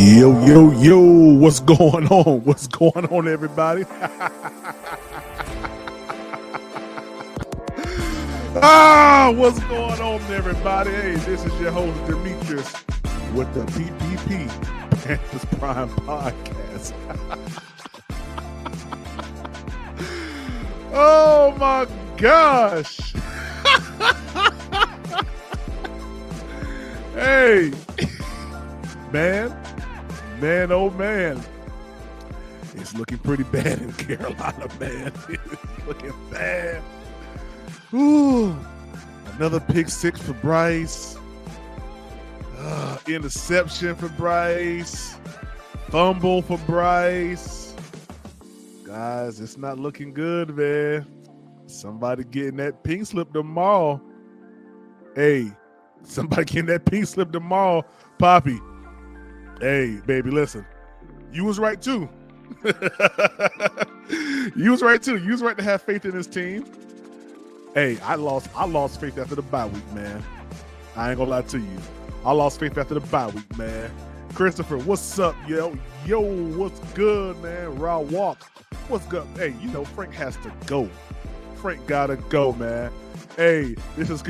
Yo, what's going on? What's going on, everybody? What's going on, everybody? Hey, this is your host, Demetrius, with the PPP, Panthers Prime Podcast. Oh, my gosh. Hey, man, oh man, it's looking pretty bad in Carolina, man. It's looking bad. Ooh, another pick six for Bryce. Interception for Bryce. Fumble for Bryce. Guys, it's not looking good, man. Somebody getting that pink slip tomorrow. Hey, somebody getting that pink slip tomorrow. Poppy. Hey, baby, listen. You was right, too. You was right, too. You was right to have faith in this team. Hey, I lost faith after the bye week, man. I ain't gonna lie to you. I lost faith after the bye week, man. Christopher, what's up, yo? Yo, what's good, man? Raw Walk, what's good? Hey, you know, Frank has to go. Frank gotta go, man. Hey, this is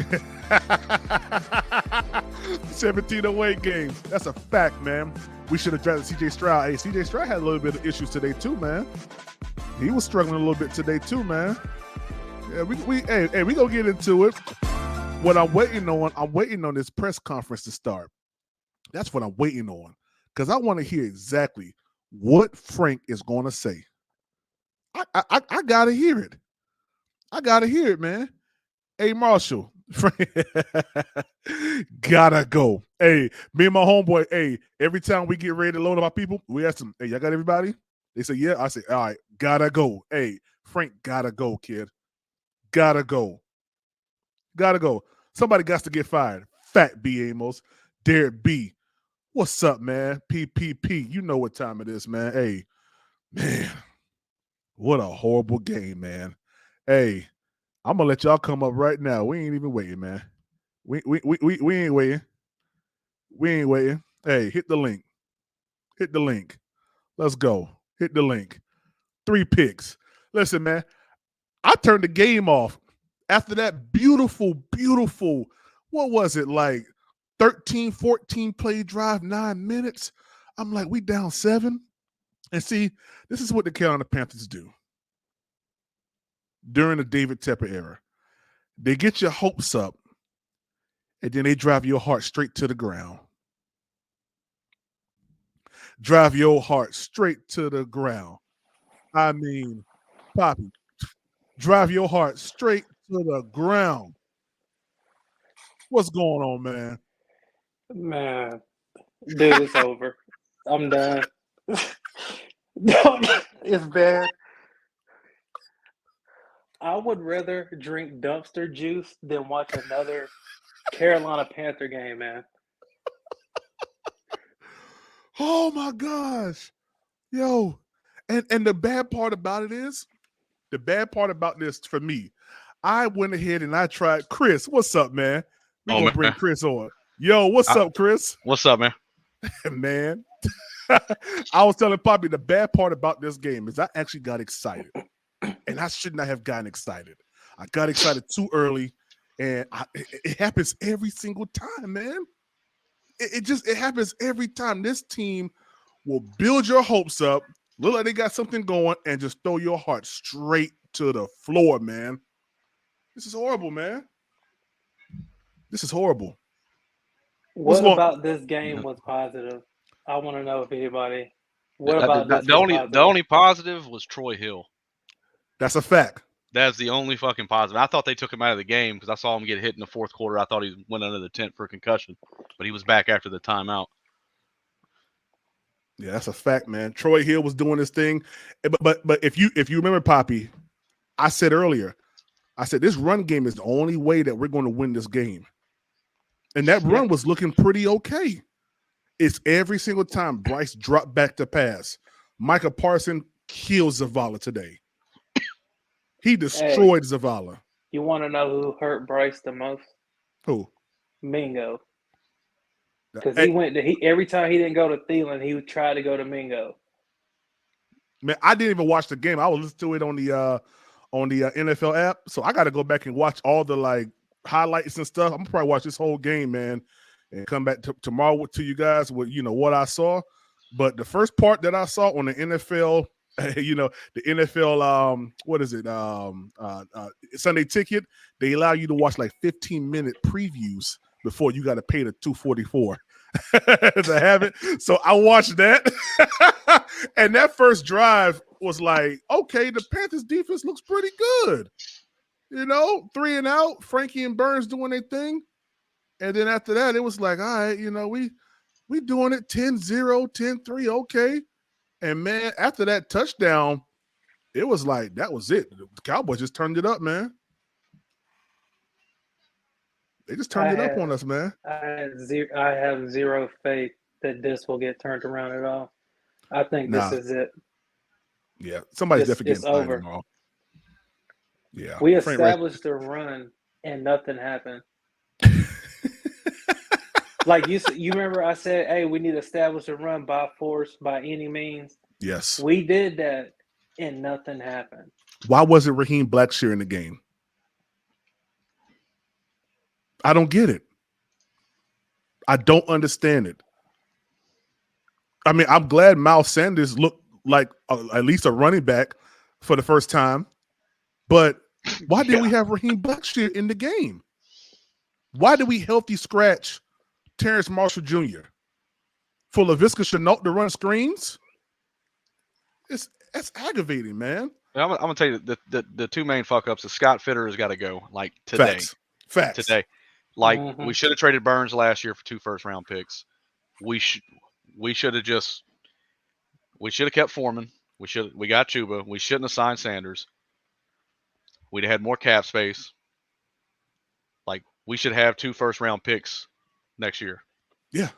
17 away games. That's a fact, man. We should have drafted CJ Stroud. Hey, CJ Stroud had a little bit of issues today too, man. He was struggling a little bit today too, man. Yeah, we gonna get into it. What I'm waiting on this press conference to start. That's what I'm waiting on, because I want to hear exactly what Frank is going to say. I gotta hear it. I gotta hear it, man. Hey, Marshall, Frank, gotta go. Hey, me and my homeboy, hey, every time we get ready to load up our people, we ask them, hey, y'all got everybody? They say, yeah. I say, all right, gotta go. Hey, Frank, gotta go, kid. Gotta go. Gotta go. Somebody got to get fired. Fat B. Amos. Derek B. What's up, man? PPP. You know what time it is, man. Hey, man, what a horrible game, man. Hey, I'm gonna let y'all come up right now. We ain't even waiting, man. We ain't waiting. We ain't waiting. Hey, hit the link. Hit the link. Let's go. Hit the link. 3 picks. Listen, man, I turned the game off after that beautiful, what was it, like 13, 14 play drive, 9 minutes? I'm like, we down 7. And see, this is what the Carolina Panthers do during the David Tepper era. They get your hopes up, and then they drive your heart straight to the ground. Drive your heart straight to the ground. I mean, Poppy, drive your heart straight to the ground. What's going on, man? Man, dude, it's over. I'm done. It's bad. I would rather drink dumpster juice than watch another Carolina Panther game, man. Oh my gosh. Yo. And the bad part about this for me, I went ahead and I tried Chris. What's up, man? We're gonna bring Chris on. Yo, what's up, Chris? What's up, man? Man. I was telling Poppy the bad part about this game is I actually got excited. And I should not have gotten excited. I got excited too early, and it happens every single time, man. It happens every time. This team will build your hopes up, look like they got something going, and just throw your heart straight to the floor, man. This is horrible, man. This is horrible. What about this game was positive? I want to know if anybody. What about this? The only positive was Troy Hill. That's a fact. That's the only fucking positive. I thought they took him out of the game because I saw him get hit in the fourth quarter. I thought he went under the tent for a concussion, but he was back after the timeout. Yeah, that's a fact, man. Troy Hill was doing his thing, but if you remember, Poppy, I said earlier, this run game is the only way that we're going to win this game, and that run was looking pretty okay. It's every single time Bryce dropped back to pass. Micah Parsons kills Zavala today. He destroyed Zavala. You want to know who hurt Bryce the most? Who? Mingo. Because every time he didn't go to Thielen, he would try to go to Mingo. Man, I didn't even watch the game. I was listening to it on the NFL app, so I got to go back and watch all the like highlights and stuff. I'm gonna probably watch this whole game, man, and come back tomorrow to you guys with what I saw. But the first part that I saw on the NFL, the NFL, what is it? Sunday Ticket. They allow you to watch like 15-minute previews before you got to pay the $244 to have it. So I watched that, and that first drive was like, okay, the Panthers defense looks pretty good. 3 and out, Frankie and Burns doing their thing. And then after that, it was like, all right, we doing it 10-0, 10-3, okay. And man, after that touchdown, it was like, that was it. The Cowboys just turned it up, man. They just turned it up on us, man. I have zero faith that this will get turned around at all. I think this is it. Yeah, somebody's definitely getting fired over. Tomorrow. Yeah, we established a run and nothing happened. Like you remember, I said, "Hey, we need to establish a run by force, by any means." Yes, we did that, and nothing happened. Why wasn't Raheem Blackshear in the game? I don't get it. I don't understand it. I mean, I'm glad Miles Sanders looked like at least a running back for the first time, but why did we have Raheem Blackshear in the game? Why did we healthy scratch Terrence Marshall Jr. for LaVisca Chenault to run screens? That's aggravating, man. I'm gonna tell you the two main fuck ups. The Scott Fitter has got to go like today. Facts. Today. Like we should have traded Burns last year for 2 first-round picks. We should have kept Foreman. We got Chuba. We shouldn't have signed Sanders. We'd have had more cap space. Like we should have 2 first-round picks next year. Yeah.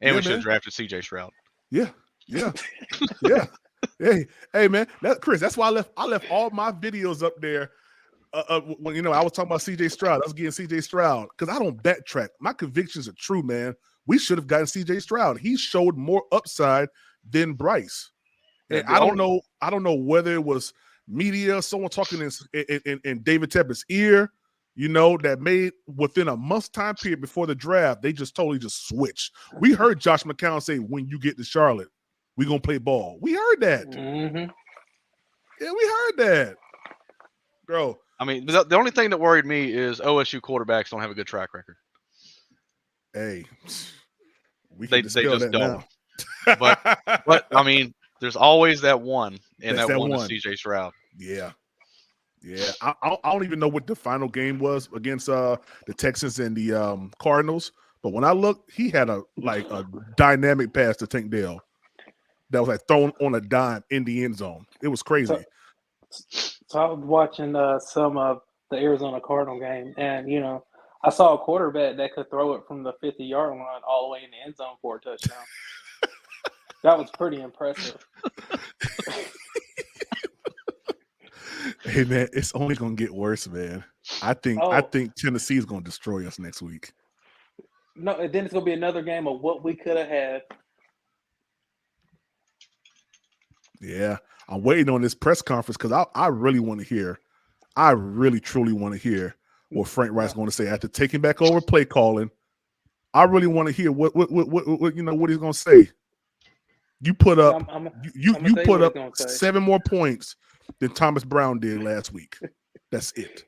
And we should have drafted CJ Stroud. Yeah. Hey, man. Chris, that's why I left all my videos up there. When I was talking about CJ Stroud, I was getting CJ Stroud because I don't backtrack. My convictions are true, man. We should have gotten CJ Stroud. He showed more upside than Bryce. And I don't know whether it was media, someone talking in David Tepper's ear, that made within a month's time period before the draft, they just totally switched. We heard Josh McCown say, when you get to Charlotte, we're going to play ball. We heard that. Mm-hmm. Yeah, we heard that. Bro. I mean, the only thing that worried me is OSU quarterbacks don't have a good track record. Hey, they just don't. But I mean, there's always that one, and that one is CJ Stroud. Yeah. I don't even know what the final game was against the Texans and the Cardinals, but when I looked, he had a dynamic pass to Tank Dell that was like thrown on a dime in the end zone. It was crazy. So I was watching some of the Arizona Cardinal game, and I saw a quarterback that could throw it from the 50-yard line all the way in the end zone for a touchdown. That was pretty impressive. Hey man, it's only gonna get worse, man. I think Tennessee is gonna destroy us next week. No, then it's gonna be another game of what we could have had. Yeah, I'm waiting on this press conference because I really want to hear. I really truly want to hear what Frank Wright's going to say after taking back over play calling. I really want to hear what he's going to say. You put up you put up 7 more points than Thomas Brown did last week. That's it.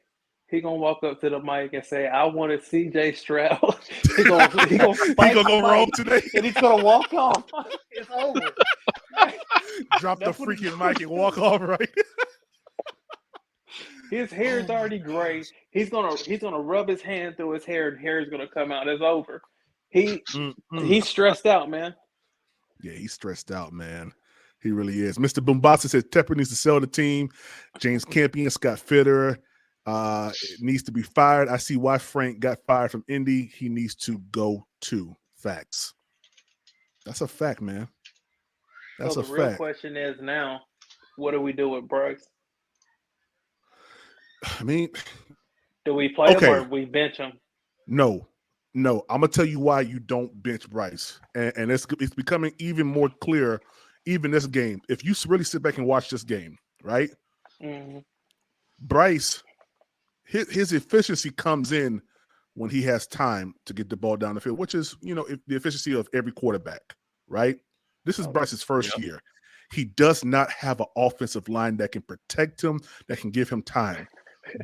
He gonna walk up to the mic and say, "I wanted CJ Stroud." he gonna go wrong today, and he's gonna walk off. It's over. Drop the freaking mic and walk off, right? His hair is already gray. He's gonna rub his hand through his hair, and hair is gonna come out. It's over. He's stressed out, man. Yeah, he's stressed out, man. He really is. Mr. Bombassa says Tepper needs to sell the team. James Campion, Scott Fitter needs to be fired. I see why Frank got fired from Indy. He needs to go too. Facts. That's a fact, man. That's a fact. The real question is now, what do we do with Brooks? I mean, do we play him or do we bench him? No. No, I'm gonna tell you why you don't bench Bryce, and it's becoming even more clear, even this game. If you really sit back and watch this game, right? Mm-hmm. Bryce, his efficiency comes in when he has time to get the ball down the field, which is the efficiency of every quarterback, right? This is Bryce's first year. He does not have an offensive line that can protect him, that can give him time.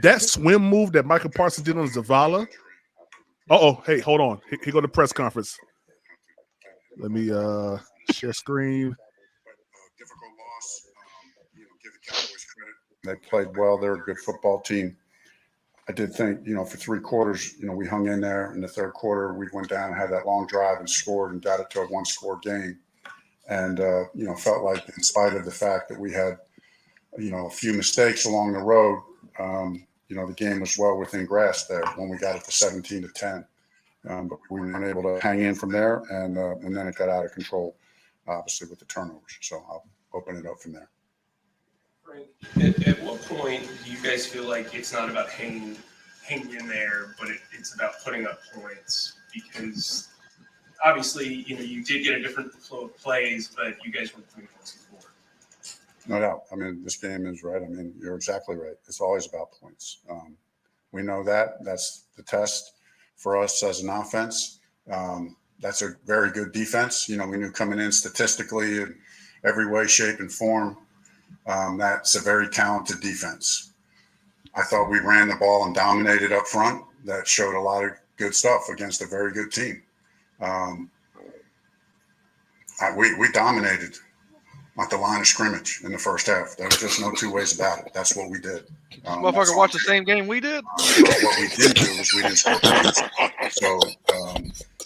That swim move that Michael Parsons did on Zavala. Hey, hold on. Here go the press conference. Let me share screen. Difficult loss. Give the Cowboys credit. They played well. They're a good football team. I did think, for 3 quarters, we hung in there. In the third quarter, we went down and had that long drive and scored and got it to a 1-score game. And, felt like in spite of the fact that we had, a few mistakes along the road, the game was well within grasp there when we got it to 17-10. But we weren't able to hang in from there, and then it got out of control, obviously, with the turnovers. So I'll open it up from there. Frank, at what point do you guys feel like it's not about hanging in there, but it's about putting up points? Because obviously, you did get a different flow of plays, but you guys weren't putting points on the board. No doubt. I mean, this game is right. I mean, you're exactly right. It's always about points. We know that. That's the test for us as an offense. That's a very good defense. We knew coming in statistically in every way, shape, and form, that's a very talented defense. I thought we ran the ball and dominated up front. That showed a lot of good stuff against a very good team. We dominated at the line of scrimmage in the first half. There was just no two ways about it. That's what we did. Motherfucker watched the same game we did. What we didn't do is we didn't score points. So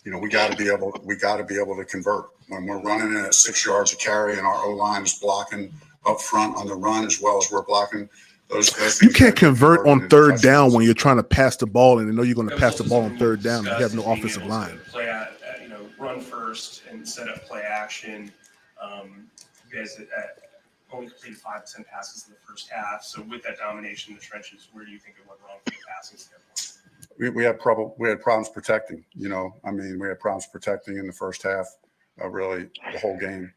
we got to be able to convert when we're running at 6 yards a carry and our O line is blocking up front on the run as well as we're blocking. Those you can't convert on third down when you're trying to pass the ball and you know you're going to pass the ball on third down. You have no offensive line. Run first and set up play action. You guys only completed 5 to 10 passes in the first half. So with that domination in the trenches, where do you think it went wrong from a passing standpoint? We had problems protecting. We had problems protecting in the first half, really the whole game.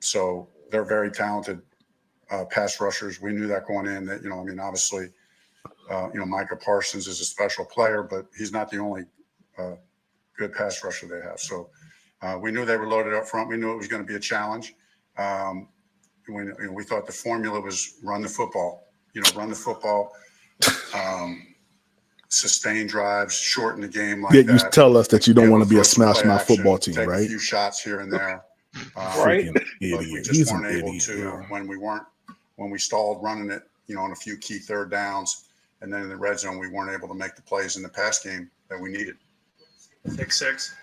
So they're very talented pass rushers. We knew that going in. That obviously, Micah Parsons is a special player, but he's not the only good pass rusher they have. So we knew they were loaded up front. We knew it was going to be a challenge. We thought the formula was run the football. Run the football. Sustain drives, shorten the game like that. You tell us that you don't want to be a smash mouth football team, take right? A few shots here and there. Right. But we just weren't able to when we stalled running it, on a few key third downs, and then in the red zone we weren't able to make the plays in the pass game that we needed. 6-6.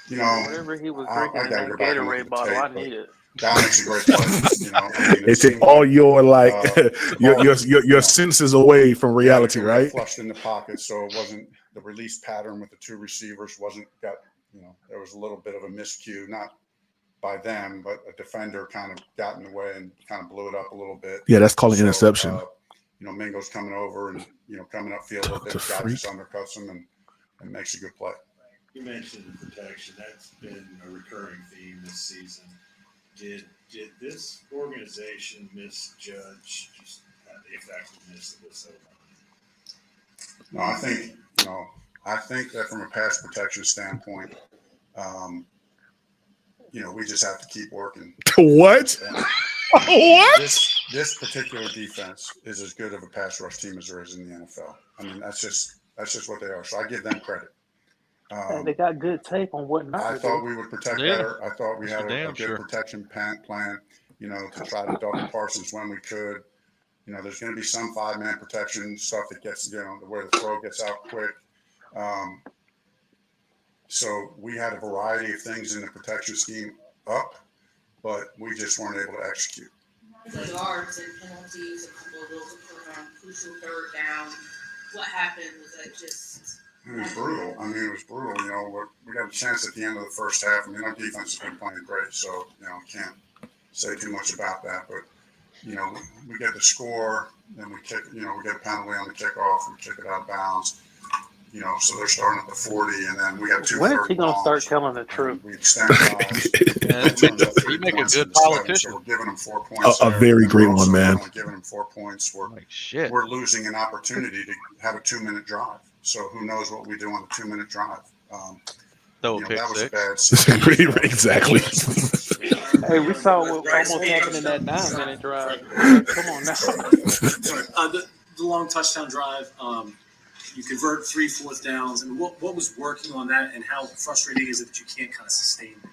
Whatever he was drinking in that Gatorade bottle, I need it. That makes a great play. They take all your your senses away from reality, right? Flushed in the pocket, so it wasn't the release pattern with the 2 receivers there was a little bit of a miscue, not by them, but a defender kind of got in the way and kind of blew it up a little bit. Yeah, that's called an interception. Mingo's coming over and coming upfield a little bit, just undercuts him and makes a good play. You mentioned the protection. That's been a recurring theme this season. Did this organization misjudge just the effectiveness of this O-line? No, I think that from a pass protection standpoint, we just have to keep working. What? What? This particular defense is as good of a pass rush team as there is in the NFL. I mean, that's just what they are. So I give them credit. They got good tape on what not I to thought do. we would protect better. I thought we had a good protection plan, to try to double Parsons when we could. There's going to be some 5-man protection stuff that gets, where the throw gets out quick. So we had a variety of things in the protection scheme up, but we just weren't able to execute. The yards and penalties, a couple of those occurred on crucial third down. What happened? Was that just? It was brutal. It was brutal. We got a chance at the end of the first half. Our defense has been playing great, so can't say too much about that. But we get the score, then we kick. We get a penalty on the kickoff, we kick it out of bounds. so they're starting at the 40, and then we got 2 When is third he going to start longs, telling the and truth? we extend drives. It turns out 3 You make a points good into 7, politician. so we're giving them 4 points. A there, very and great we're one, also man. not only giving them 4 points, Like shit. we're losing an opportunity to have a 2-minute drive. So who knows what we do on the 2-minute drive? Throw a pick that was a six. bad situation. Exactly. Hey, we saw what almost happened in that 9-minute drive. Come on now. The long touchdown drive, you convert 3 4th downs. I mean, what was working on that, and how frustrating is it that you can't kind of sustain it?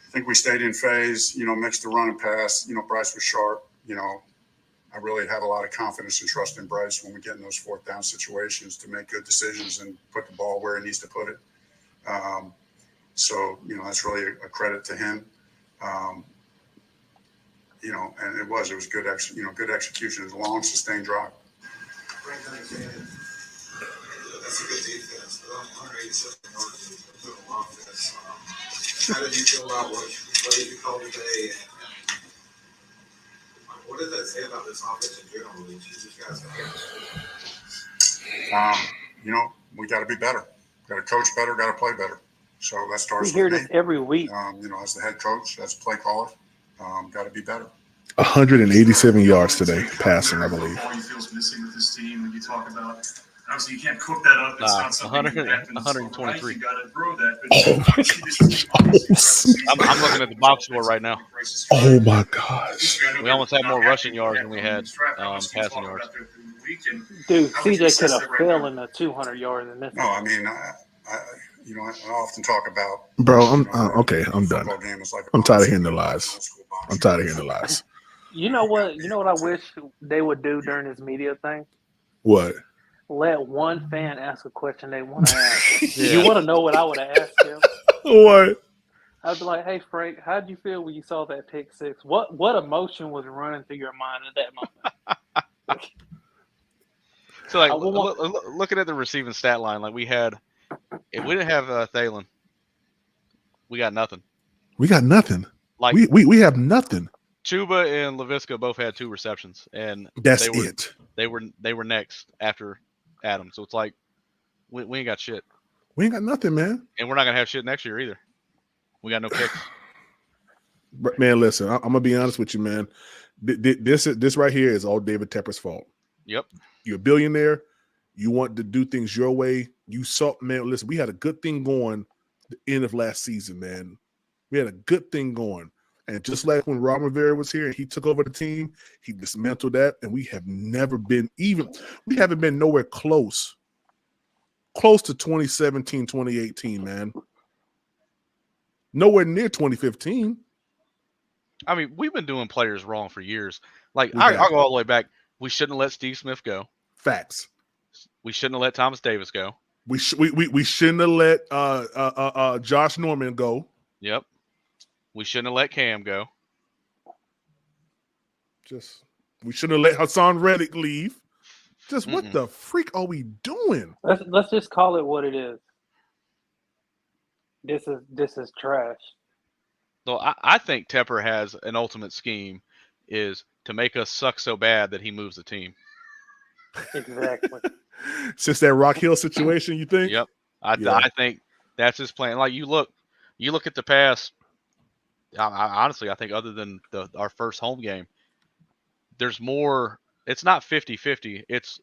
I think we stayed in phase, mixed the run and pass. Bryce was sharp. I really had a lot of confidence and trust in Bryce when we get in those 4th down situations to make good decisions and put the ball where he needs to put it. So that's really a credit to him. And it was good, good execution. It was a long, sustained drive. That's a good defense. But 187 yards is a good offense. How did you feel about what plays you called today? And what does that say about this offense in general? That you just guys We got to be better. Got to coach better. Got to play better. So that starts We hear with me. this every week. As the head coach, as a play caller, got to be better. 187 yards today, passing, I believe. All you feel is missing with this team when you talk about. Obviously, you can't cook that up. It's not something you can happen 123. You got to grow that. Oh my I'm looking at the box score right now. Oh my gosh. We almost had more rushing yards than we had passing yards. Dude, CJ could have fell in the 200 yards in this. No, I mean, I often talk about. Bro, I'm okay. I'm done. Football game is like I'm tired of hearing the lies. I'm tired of hearing the lies. You know what I wish they would do during this media thing? What? Let one fan ask a question they want to ask. Yeah. You want to know what I would have asked him? What? I'd be like, "Hey Frank, how did you feel when you saw that pick six? What emotion was running through your mind at that moment?" So, like, looking at the receiving stat line, like if we didn't have Thalen, we got nothing. We got nothing. Like we have nothing. Chuba and Laviska both had 2 receptions, and That's it. They were next after Adam. So it's like we ain't got shit. We ain't got nothing, man. And we're not gonna have shit next year either. We got no picks. Man, listen, I'm gonna be honest with you, man. This right here is all David Tepper's fault. Yep. You're a billionaire. You want to do things your way. You saw, man. Listen, we had a good thing going the end of last season, man. We had a good thing going. And just like when Ron Rivera was here and he took over the team, he dismantled that, and we have never been we haven't been nowhere close to 2017, 2018, man. Nowhere near 2015. I mean, we've been doing players wrong for years. Like, I'll go all the way back. We shouldn't have let Steve Smith go. Facts. We shouldn't have let Thomas Davis go. We shouldn't have let Josh Norman go. Yep. We shouldn't have let Cam go. We shouldn't have let Hassan Reddick leave. What the freak are we doing? Let's just call it what it is. This is trash. So I think Tepper has an ultimate scheme, is to make us suck so bad that he moves the team. Exactly. Since that Rock Hill situation, you think? Yep. I think that's his plan. Like, you look at the past. Honestly, I think other than our first home game, there's more. It's not 50-50. It's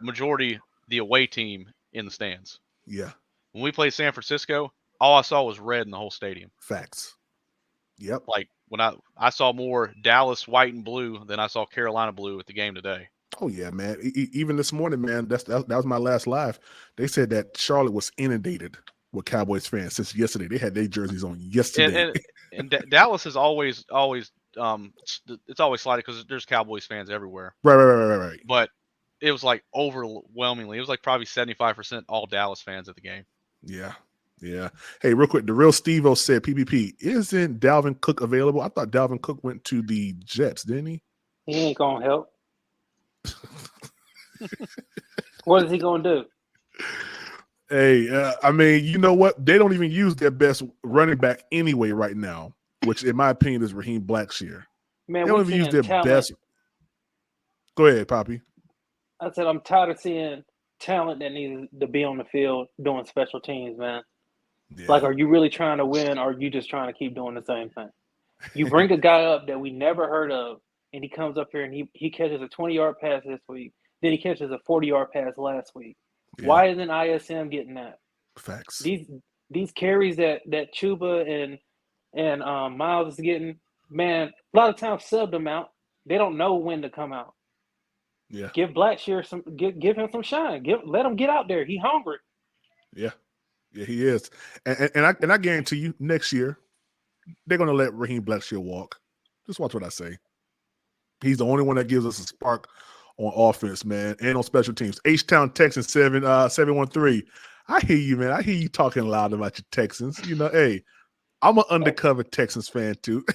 majority the away team in the stands. Yeah. When we played San Francisco, all I saw was red in the whole stadium. Facts. Yep. Like, when I saw more Dallas white and blue than I saw Carolina blue at the game today. Oh yeah, man. Even this morning, man, that was my last live. They said that Charlotte was inundated with Cowboys fans since yesterday. They had their jerseys on yesterday. And Dallas is always it's always slighted because there's Cowboys fans everywhere. Right. But it was like overwhelmingly, it was like probably 75% all Dallas fans at the game. Yeah. Hey, real quick, the real Steve-O said, PPP, isn't Dalvin Cook available? I thought Dalvin Cook went to the Jets, didn't he? He ain't gonna help. What is he gonna do? Hey, I mean, you know what? They don't even use their best running back anyway right now, which in my opinion is Raheem Blackshear. Man, they don't even use their best. Go ahead, Poppy. I said I'm tired of seeing talent that needs to be on the field doing special teams, man. Yeah. Like, are you really trying to win, or are you just trying to keep doing the same thing? You bring a guy up that we never heard of, and he comes up here and he catches a 20-yard pass this week. Then he catches a 40-yard pass last week. Yeah. Why isn't ISM getting that? Facts. These carries that Chuba and Miles is getting, man, a lot of times subbed them out. They don't know when to come out. Yeah. Give Blackshear give him some shine. Let him get out there. He hungry. Yeah. Yeah, he is. And I guarantee you, next year, they're gonna let Raheem Blackshear walk. Just watch what I say. He's the only one that gives us a spark on offense, man, and on special teams. H-Town Texans 713. I hear you, man. I hear you talking loud about your Texans. You know, hey, I'm an undercover Texans fan too.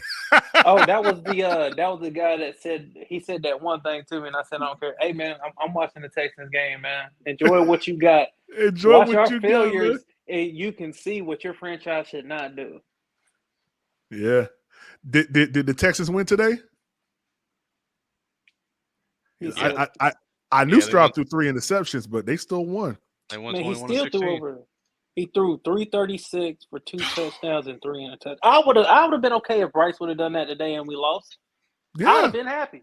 Oh, that was the guy that said that one thing to me, and I said, I don't care. Hey, man, I'm watching the Texans game, man. Enjoy what you got. Enjoy Watch what our you failures, got, and you can see what your franchise should not do. Yeah. Did the Texans win today? I knew Stroud threw 3 interceptions, but they still won. They won Man, he 21-16. still threw over. He threw 336 for 2 touchdowns and 3 interceptions. I would have been okay if Bryce would have done that today and we lost. Yeah. I would have been happy.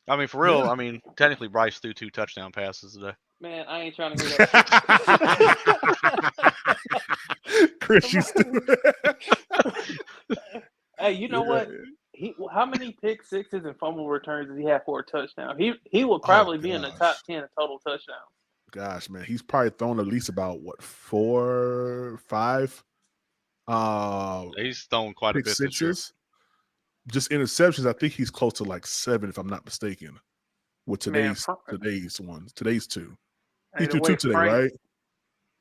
I mean, for real. Yeah. I mean, technically, Bryce threw 2 touchdown passes today. Man, I ain't trying to hear that shit. Chris, you stupid. Hey, you know what? How many pick sixes and fumble returns does he have for a touchdown? He will probably be in the top 10 of total touchdowns. Gosh, man, he's probably thrown at least about 4, 5. He's thrown quite a pick bit sixes. this year. Just interceptions. I think he's close to like 7, if I'm not mistaken. With today's ones, today's 2. He threw 2 today, right?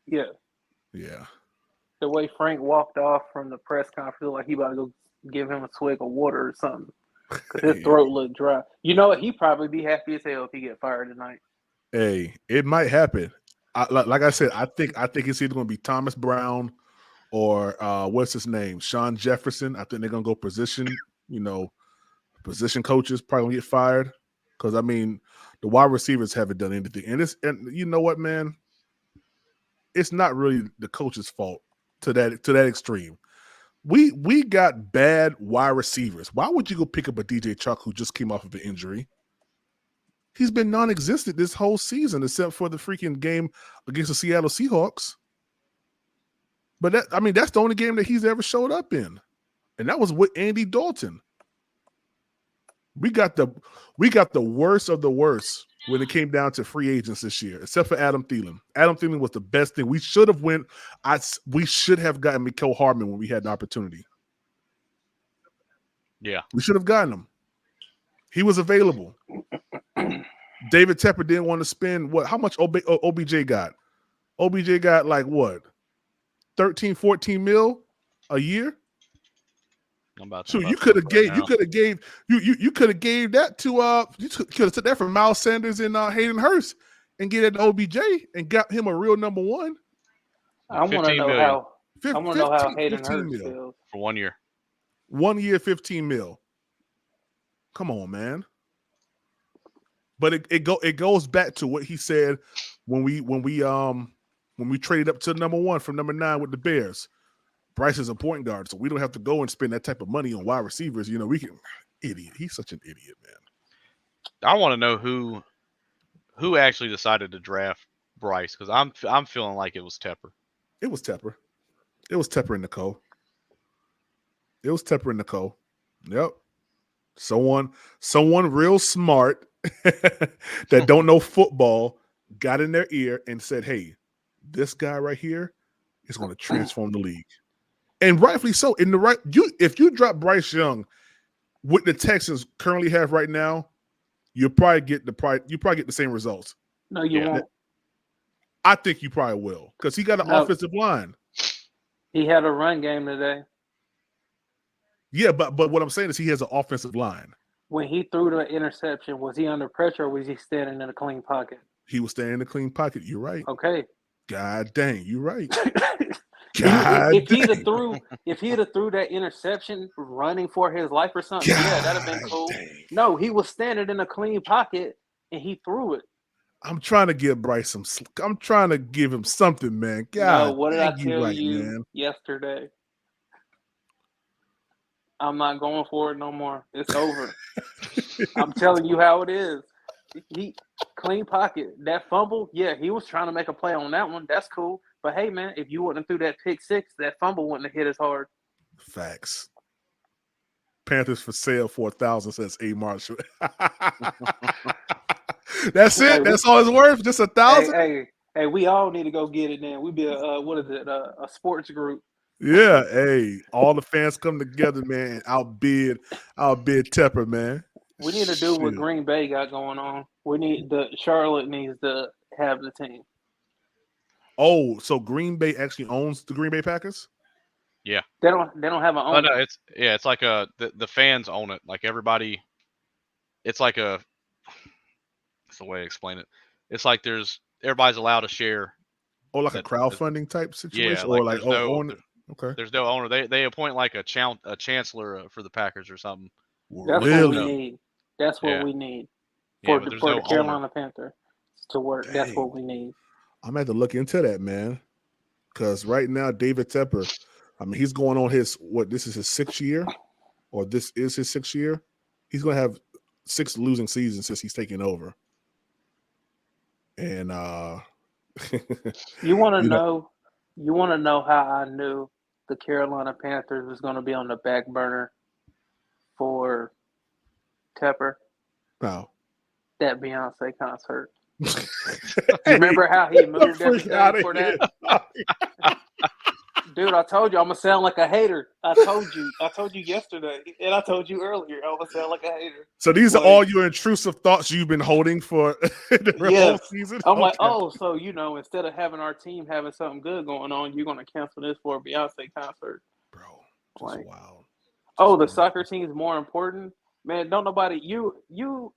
Yeah. Yeah. The way Frank walked off from the press conference, like he about to go give him a swig of water or something, because his throat looked dry. You know what? He'd probably be happy as hell if he get fired tonight. Hey, it might happen. Like I said, I think it's either going to be Thomas Brown or what's his name, Sean Jefferson. I think they're going to go position. Position coaches probably gonna get fired because I mean the wide receivers haven't done anything, and you know what, man, it's not really the coach's fault to that extreme. We got bad wide receivers. Why would you go pick up a DJ Chark who just came off of an injury? He's been non-existent this whole season, except for the freaking game against the Seattle Seahawks. But that's the only game that he's ever showed up in, and that was with Andy Dalton. We got the worst of the worst when it came down to free agents this year, except for Adam Thielen. Adam Thielen was the best thing. We should have we should have gotten Mecole Hardman when we had an opportunity. Yeah. We should have gotten him. He was available. David Tepper didn't want to spend how much OBJ got? OBJ got like what? 13, 14 mil a year? So you could have gave that to you could have took that from Miles Sanders and Hayden Hurst and get it to OBJ and got him a real number one. I want to know how Hayden Hurst feels for 1 year. 1 year, 15 mil. Come on, man. But it goes back to what he said when we traded up to number 1 from number 9 with the Bears. Bryce is a point guard, so we don't have to go and spend that type of money on wide receivers. You know, we can. Idiot. He's such an idiot, man. I want to know who actually decided to draft Bryce, because I'm feeling like it was Tepper. It was Tepper. It was Tepper and Nicole. It was Tepper and Nicole. Yep. Someone real smart that don't know football got in their ear and said, "Hey, this guy right here is going to transform the league." And rightfully so. If you drop Bryce Young, what the Texans currently have right now, you probably get the same results. No, you won't. I think you probably will because he got an offensive line. He had a run game today. Yeah, but what I'm saying is he has an offensive line. When he threw the interception, was he under pressure or was he standing in a clean pocket? He was standing in a clean pocket. You're right. Okay. God dang, you're right. If he'd have threw that interception running for his life or something, that'd have been cool. Dang. No, he was standing in a clean pocket and he threw it. I'm trying to give Bryce some. I'm trying to give him something, man. No, God, what did I dang you tell right, you man. yesterday? I'm not going for it no more. It's over. I'm telling you how it is. He clean pocket. That fumble, yeah, he was trying to make a play on that one. That's cool. But hey, man, if you wouldn't have threw that pick six, that fumble wouldn't have hit as hard. Facts. Panthers for sale for 1,000, says A. Marshall. That's it. Hey, That's all it's worth. Just 1,000. Hey, we all need to go get it. Then we be a sports group. Yeah. Hey, all the fans come together, man, and outbid Tepper, man. We need to do what Shoot. Green Bay got going on. Charlotte needs to have the team. Oh, so Green Bay actually owns the Green Bay Packers? Yeah. They don't have an Oh owner. no, it's like the fans own it. Like everybody, it's like a. That's the way to explain it. It's like everybody's allowed to share. Oh, like a crowdfunding type situation, Yeah, or like like own it? Okay. There's no owner. They appoint like a chancellor for the Packers or something. That's Really? what we need. That's what Yeah. we need Yeah, for but there's the no owner. Carolina Panthers to work. That's Dang. what we need. I'm gonna have to look into that, man. Because right now, David Tepper, I mean, he's going on this is his 6th year, or this is his 6th year. He's gonna have 6 losing seasons since he's taken over. And You want to know? You want to know how I knew the Carolina Panthers was going to be on the back burner for Tepper? No. That Beyonce concert. You remember how he moved everything for that? Dude, I told you I'm gonna sound like a hater. I told you yesterday, and I told you earlier I'm gonna sound like a hater. So these are all your intrusive thoughts you've been holding for the whole season? I'm like, oh, so instead of having our team having something good going on, you're gonna cancel this for a Beyonce concert, bro. Like, wow. The soccer team is more important, man. Don't nobody you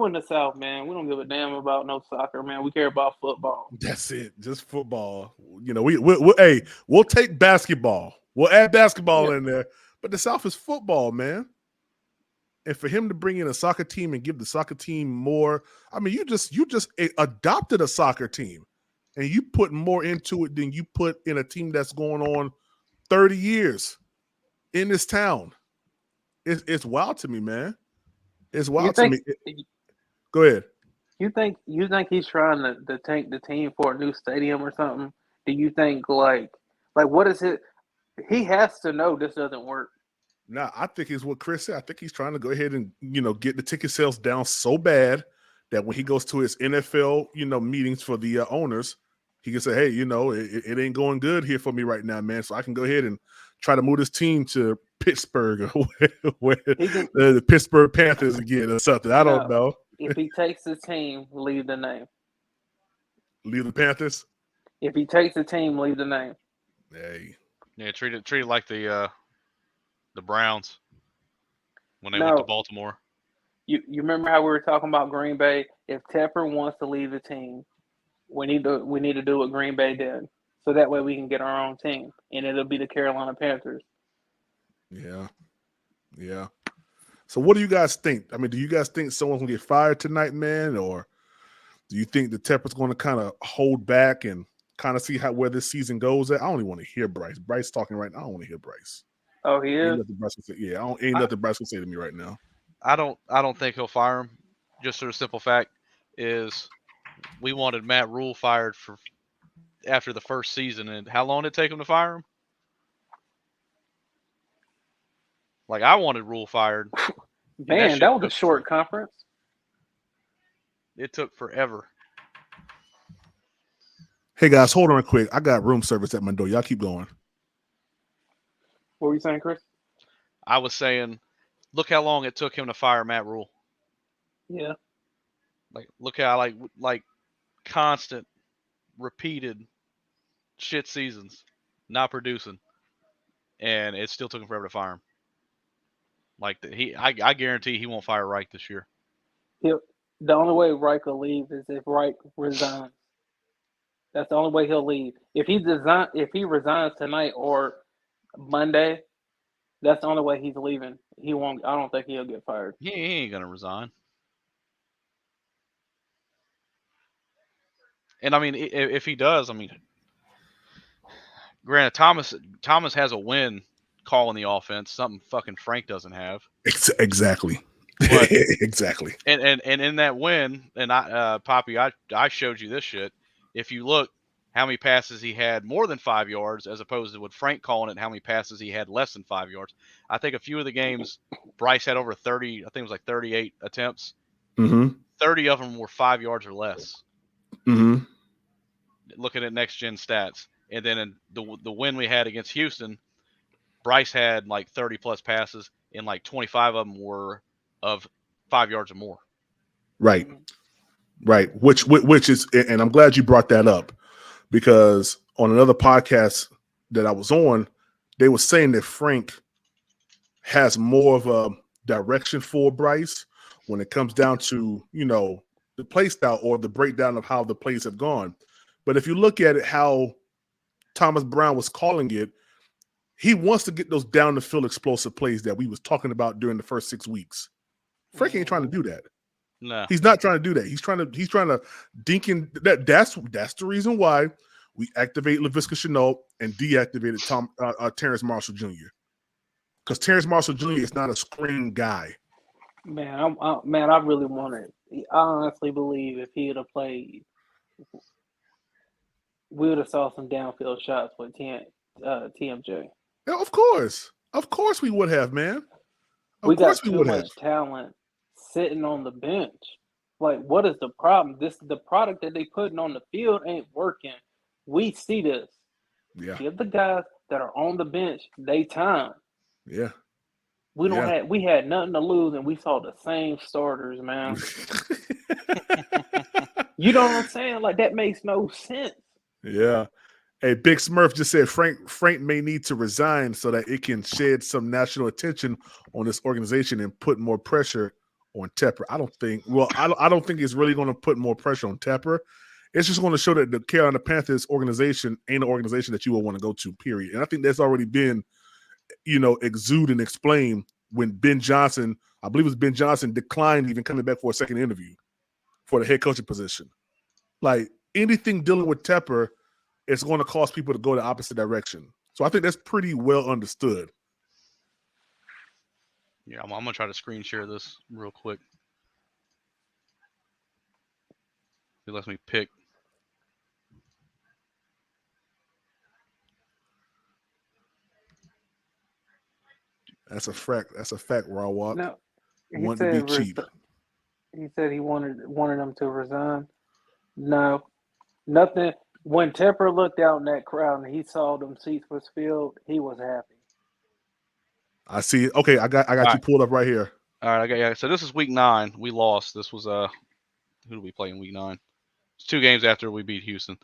in the South, man. We don't give a damn about no soccer, man. We care about football. That's it, just football. We'll take basketball. We'll add basketball in there, but the South is football, man. And for him to bring in a soccer team and give the soccer team more, I mean, you just adopted a soccer team, and you put more into it than you put in a team that's going on 30 years in this town. It's wild to me, man. It's wild to me. Go ahead. You think he's trying to tank the team for a new stadium or something? Do you think like what is it? He has to know this doesn't work. Nah, I think it's what Chris said. I think he's trying to go ahead and get the ticket sales down so bad that when he goes to his NFL meetings for the owners, he can say, hey, it ain't going good here for me right now, man. So I can go ahead and try to move this team to Pittsburgh or where the Pittsburgh Panthers again or something. I don't know. If he takes the team, leave the name. Leave the Panthers? If he takes the team, leave the name. Hey. Yeah, treat it like the Browns when they went to Baltimore. You remember how we were talking about Green Bay? If Tepper wants to leave the team, we need to do what Green Bay did, so that way we can get our own team, and it'll be the Carolina Panthers. Yeah. So what do you guys think? I mean, do you guys think someone's gonna get fired tonight, man, or do you think the Tepper's going to kind of hold back and kind of see where this season goes at? I don't even want to hear Bryce. Bryce talking right now. I don't want to hear Bryce. Oh, he is? Ain't nothing Bryce can say. Yeah, ain't nothing Bryce can say to me right now. I don't think he'll fire him. Just for the simple fact is we wanted Matt Rule fired after the first season, and how long did it take him to fire him? Like, I wanted Rule fired. Man, that was a short conference. It took forever. Hey guys, hold on quick. I got room service at my door. Y'all keep going. What were you saying, Chris? I was saying, look how long it took him to fire Matt Rule. Yeah. Like, look how like constant, repeated shit seasons, not producing, and it still took him forever to fire him. Like I guarantee he won't fire Reich this year. The only way Reich will leave is if Reich resigns. That's the only way he'll leave. If he resigns tonight or Monday, that's the only way he's leaving. He won't. I don't think he'll get fired. He ain't gonna resign. And I mean, if he does, I mean, granted, Thomas has a win calling the offense, something fucking Frank doesn't have. Exactly. But exactly. And in that win, and Poppy, I showed you this shit. If you look how many passes he had more than 5 yards, as opposed to with Frank calling it, how many passes he had less than 5 yards. I think a few of the games, Bryce had over 30. I think it was like 38 attempts. 30 of them were 5 yards or less. Looking at next gen stats, and then in the win we had against Houston, Bryce had like 30 plus passes, and like 25 of them were of 5 yards or more. Right. Which is, and I'm glad you brought that up, because on another podcast that I was on, they were saying that Frank has more of a direction for Bryce when it comes down to, the play style or the breakdown of how the plays have gone. But if you look at it, how Thomas Brown was calling it, he wants to get those down the field explosive plays that we was talking about during the first 6 weeks. Frank ain't trying to do that. No, he's not trying to do that. He's trying to dink in that. That's the reason why we activate Laviska Shenault and deactivated Terrence Marshall Jr. Because Terrence Marshall Jr. is not a screen guy. Man, I really wanted. I honestly believe if he would have played, we would have saw some downfield shots with TMJ. Yeah, of course we would have, man. We got too much talent sitting on the bench. Like, what is the problem? The product that they putting on the field ain't working. We see this. Yeah. Give the guys that are on the bench they time. Yeah. We had nothing to lose, and we saw the same starters, man. You know what I'm saying? Like, that makes no sense. Yeah. Hey, Big Smurf just said Frank may need to resign so that it can shed some national attention on this organization and put more pressure on Tepper. I don't think it's really going to put more pressure on Tepper. It's just going to show that the Carolina Panthers organization ain't an organization that you will want to go to, period. And I think that's already been, exuded and explained when Ben Johnson, I believe it was Ben Johnson, declined even coming back for a second interview for the head coaching position. Like, anything dealing with Tepper, it's going to cause people to go the opposite direction. So I think that's pretty well understood. Yeah, I'm going to try to screen share this real quick. It lets me pick. That's a fact. That's a fact, Rawat. No, Want to be cheap. He said he wanted them to resign. No, nothing. When Tepper looked out in that crowd and he saw them seats was filled, he was happy. I see it. Okay, I got you pulled up right here. All right, yeah. So this is week 9. We lost. This was who did we play in week 9? It's 2 games after we beat Houston.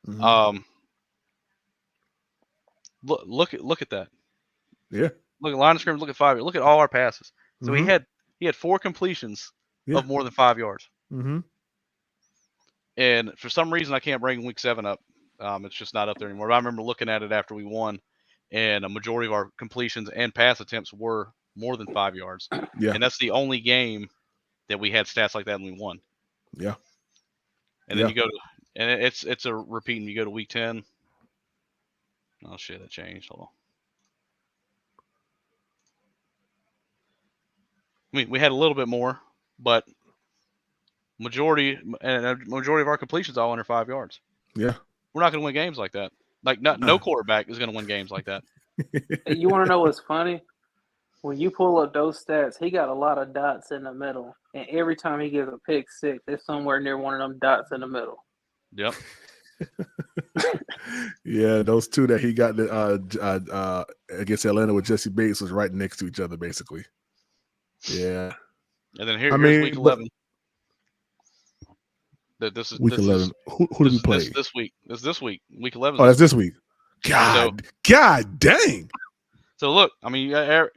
Mm-hmm. Look at that. Yeah. Look at line of scrimmage. Look at 5. Look at all our passes. So he had 4 completions of more than 5 yards. Mm-hmm. And for some reason, I can't bring week 7 up. It's just not up there anymore. But I remember looking at it after we won, and a majority of our completions and pass attempts were more than 5 yards. Yeah. And that's the only game that we had stats like that and we won. Yeah. And then you go to, and it's a repeat, and you go to week 10. Oh shit, that changed. Hold on. I mean, we had a little bit more, but majority of our completions all under 5 yards. Yeah. We're not going to win games like that. Like, no quarterback is going to win games like that. You want to know what's funny? When you pull up those stats, he got a lot of dots in the middle. And every time he gives a pick six, it's somewhere near one of them dots in the middle. Yep. Yeah, those 2 that he got against Atlanta with Jesse Bates was right next to each other, basically. Yeah. And then here's week 11. This is week 11. Who did we play? This week. This week. Week 11. Oh, that's this week. God dang. So look, I mean,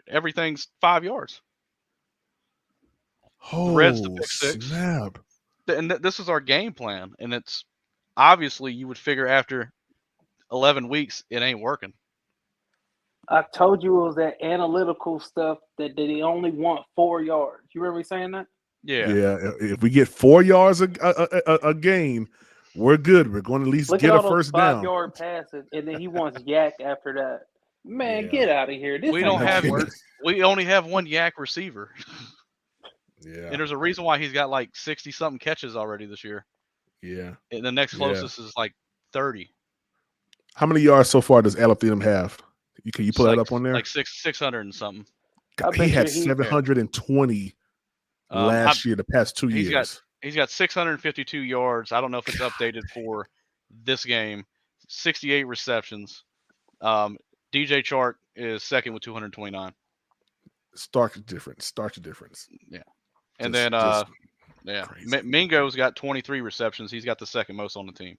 everything's 5 yards. Oh, the Reds, the pick 6. Snap. And this is our game plan. And it's obviously you would figure after 11 weeks it ain't working. I told you it was that analytical stuff that they only want 4 yards. You remember me saying that? Yeah. Yeah. If we get 4 yards a gain, We're good. We're going to at least Look get at a all those first down. 5-yard passes, and then he wants yak after that. Man, Yeah. get out of here. This We ain't don't gonna have work. we only have one yak receiver. Yeah. And there's a reason why he's got like 60 something catches already this year. Yeah. And the next closest is like 30. How many yards so far does Alatham have? Can you pull that up on there? Like 600 and something. God, he had 720 last year, the past 2 years. He's got 652 yards. I don't know if it's updated for this game. 68 receptions. DJ Chark is second with 229. Stark difference. Yeah. And then Mingo's got 23 receptions. He's got the second most on the team.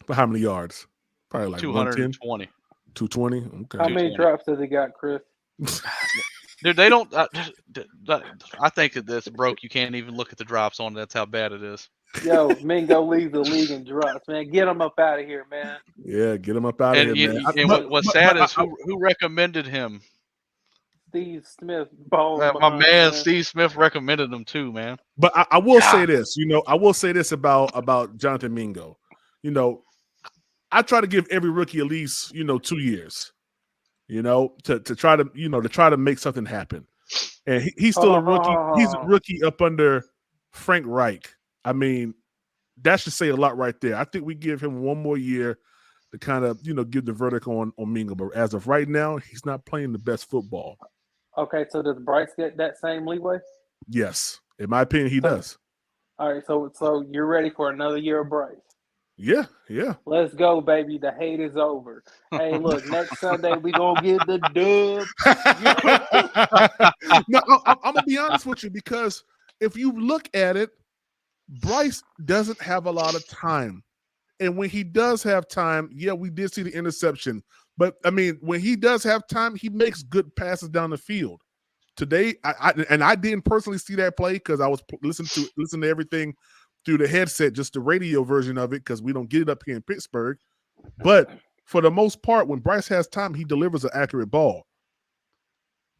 But how many yards? Probably like 220. 220. Okay. How many drops has he got, Chris? Dude, they don't. I think that this broke. You can't even look at the drops on. That's how bad it is. Yo, Mingo leaves the league in drops, man. Get him up out of here, man. Yeah, get him up out of here, man. And what's sad is who recommended him? Steve Smith. My man Steve Smith recommended him too, man. But I will say this, I will say this about Jonathan Mingo. I try to give every rookie at least 2 years, to try to make something happen. And he's still a rookie. He's a rookie up under Frank Reich. I mean, that should say a lot right there. I think we give him one more year to kind of give the verdict on Mingo. But as of right now, he's not playing the best football. Okay, so does Bryce get that same leeway? Yes, in my opinion, he does. All right, so you're ready for another year of Bryce? Yeah. Let's go, baby. The hate is over. Hey, look, next Sunday we gonna get the dub. No, I'm gonna be honest with you, because if you look at it, Bryce doesn't have a lot of time, and when he does have time, we did see the interception. But I mean, when he does have time, he makes good passes down the field. Today, I didn't personally see that play because I was listening to everything through the headset, just the radio version of it, because we don't get it up here in Pittsburgh. But for the most part, when Bryce has time, he delivers an accurate ball.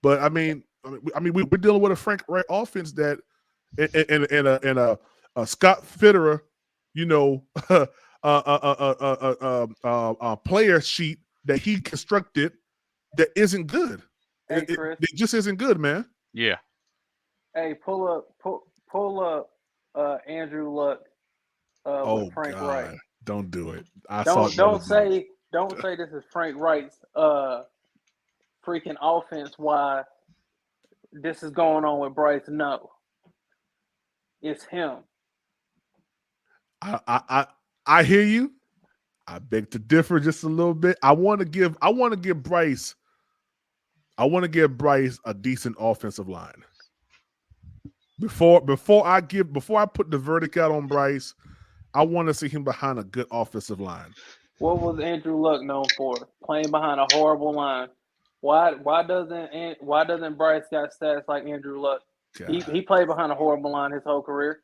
But I mean, we're dealing with a Frank Reich offense that, and a Scott Fitterer, player sheet that he constructed that isn't good. Hey, Chris. It just isn't good, man. Yeah. Hey, pull up Andrew Luck with Frank Reich. Don't do it. Don't say this is Frank Reich's freaking offense. Why this is going on with Bryce? No, it's him. I hear you. I beg to differ just a little bit. I want to give Bryce a decent offensive line. Before I put the verdict out on Bryce, I want to see him behind a good offensive line. What was Andrew Luck known for? Playing behind a horrible line. Why doesn't Bryce got stats like Andrew Luck? He played behind a horrible line his whole career.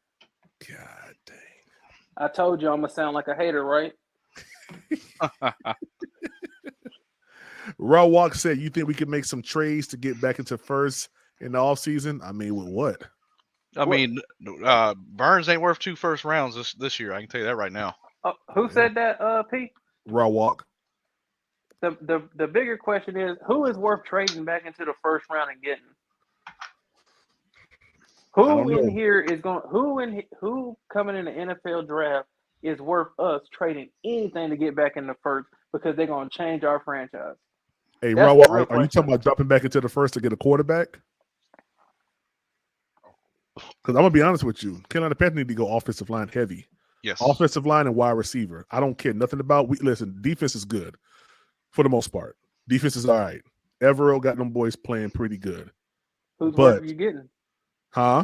God dang. I told you I'm gonna sound like a hater, right? Raw Walk said, "You think we could make some trades to get back into first in the offseason?" I mean, with what? I mean, Burns ain't worth 2 first rounds this year. I can tell you that right now. Who said that, Pete? Raw Walk. The bigger question is, who is worth trading back into the first round and getting? Who in here is going? Who coming in the NFL draft is worth us trading anything to get back in the first, because they're going to change our franchise? Hey, Raw Walk, are you talking about dropping back into the first to get a quarterback? Because I'm gonna be honest with you, Carolina Panthers need to go offensive line heavy. Yes, offensive line and wide receiver. I don't care nothing about. Listen, defense is good for the most part. Defense is all right. Evero got them boys playing pretty good. Who's worth you getting? Huh?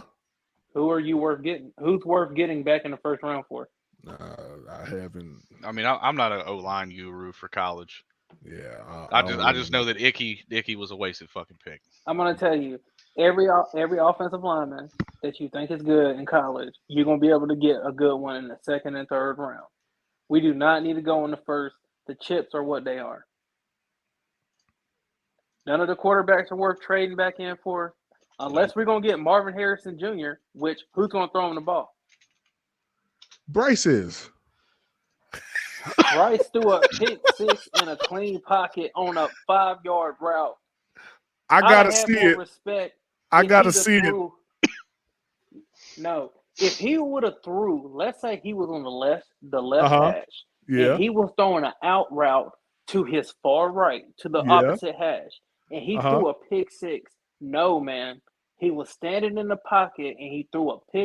Who are you worth getting? Who's worth getting back in the first round for? I haven't. I mean, I'm not an O-line guru for college. Yeah, I just know that Icky was a wasted fucking pick. I'm gonna tell you, every offensive lineman that you think is good in college, you're gonna be able to get a good one in the second and third round. We do not need to go in the first. The chips are what they are. None of the quarterbacks are worth trading back in for, unless we're gonna get Marvin Harrison Jr., which who's gonna throw him the ball? Bryce is. Bryce threw a pick 6 in a clean pocket on a 5-yard route. I I'd gotta have had see more it. respect. I if gotta he'd have see it. threw- No, if he would have threw, let's say he was on the left hash, Yeah. and he was throwing an out route to his far right, to the Yeah. opposite hash, and he threw a pick 6. No, man, he was standing in the pocket and he threw a pick